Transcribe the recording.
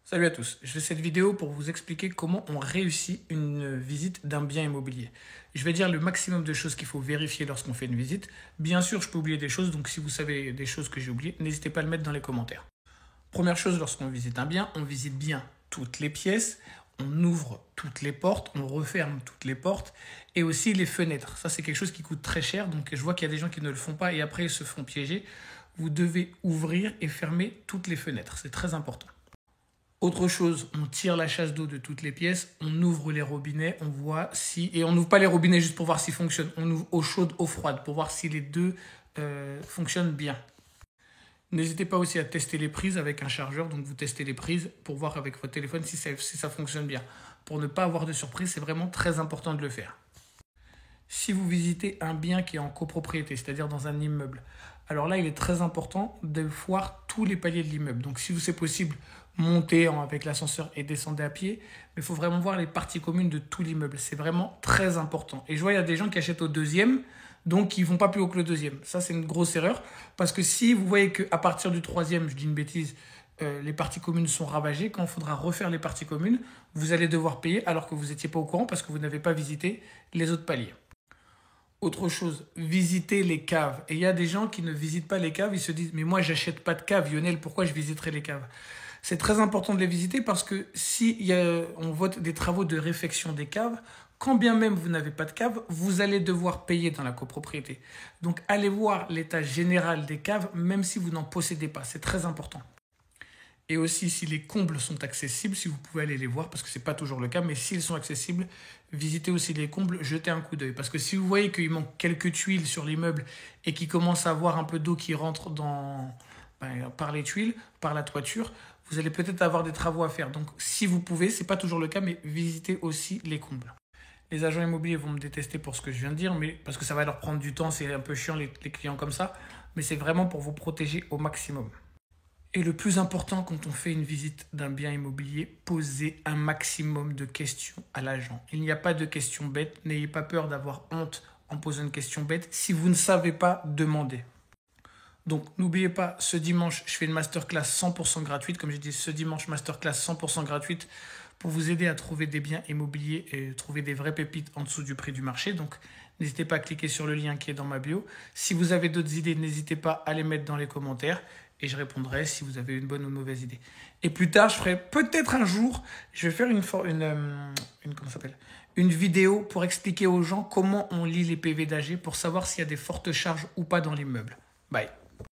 Salut à tous, je fais cette vidéo pour vous expliquer comment on réussit une visite d'un bien immobilier. Je vais dire le maximum de choses qu'il faut vérifier lorsqu'on fait une visite. Bien sûr, je peux oublier des choses, donc si vous savez des choses que j'ai oubliées, n'hésitez pas à le mettre dans les commentaires. Première chose, lorsqu'on visite un bien, on visite bien toutes les pièces, on ouvre toutes les portes, on referme toutes les portes et aussi les fenêtres. Ça, c'est quelque chose qui coûte très cher, donc je vois qu'il y a des gens qui ne le font pas et après ils se font piéger. Vous devez ouvrir et fermer toutes les fenêtres, c'est très important. Autre chose, on tire la chasse d'eau de toutes les pièces, on ouvre les robinets, on voit si... Et on n'ouvre pas les robinets juste pour voir s'ils fonctionnent, on ouvre eau chaude, eau froide, pour voir si les deux fonctionnent bien. N'hésitez pas aussi à tester les prises avec un chargeur, donc vous testez les prises pour voir avec votre téléphone si ça fonctionne bien. Pour ne pas avoir de surprise, c'est vraiment très important de le faire. Si vous visitez un bien qui est en copropriété, c'est-à-dire dans un immeuble, alors là, il est très important de voir tous les paliers de l'immeuble. Donc, si c'est possible, montez avec l'ascenseur et descendez à pied. Mais il faut vraiment voir les parties communes de tout l'immeuble. C'est vraiment très important. Et je vois, il y a des gens qui achètent au deuxième, donc ils ne vont pas plus haut que le deuxième. Ça, c'est une grosse erreur. Parce que si vous voyez qu'à partir du troisième, je dis une bêtise, les parties communes sont ravagées, quand il faudra refaire les parties communes, vous allez devoir payer alors que vous n'étiez pas au courant parce que vous n'avez pas visité les autres paliers. Autre chose, visiter les caves. Et il y a des gens qui ne visitent pas les caves, ils se disent « Mais moi, j'achète pas de cave, Lionel, pourquoi je visiterai les caves ?» C'est très important de les visiter parce que si on vote des travaux de réfection des caves, quand bien même vous n'avez pas de cave, vous allez devoir payer dans la copropriété. Donc, allez voir l'état général des caves, même si vous n'en possédez pas. C'est très important. Et aussi, si les combles sont accessibles, si vous pouvez aller les voir, parce que ce n'est pas toujours le cas, mais s'ils sont accessibles, visitez aussi les combles, jetez un coup d'œil. Parce que si vous voyez qu'il manque quelques tuiles sur l'immeuble et qu'il commence à avoir un peu d'eau qui rentre par les tuiles, par la toiture, vous allez peut-être avoir des travaux à faire. Donc, si vous pouvez, ce n'est pas toujours le cas, mais visitez aussi les combles. Les agents immobiliers vont me détester pour ce que je viens de dire, mais parce que ça va leur prendre du temps, c'est un peu chiant les clients comme ça, mais c'est vraiment pour vous protéger au maximum. Et le plus important quand on fait une visite d'un bien immobilier, posez un maximum de questions à l'agent. Il n'y a pas de questions bêtes, n'ayez pas peur d'avoir honte en posant une question bête. Si vous ne savez pas, demandez. Donc n'oubliez pas, ce dimanche, je fais une masterclass 100% gratuite. Comme j'ai dit, ce dimanche, masterclass 100% gratuite pour vous aider à trouver des biens immobiliers et trouver des vraies pépites en dessous du prix du marché. Donc n'hésitez pas à cliquer sur le lien qui est dans ma bio. Si vous avez d'autres idées, n'hésitez pas à les mettre dans les commentaires et je répondrai si vous avez une bonne ou une mauvaise idée. Et plus tard, je ferai peut-être un jour, je vais faire une vidéo pour expliquer aux gens comment on lit les PV d'AG pour savoir s'il y a des fortes charges ou pas dans l'immeuble. Bye.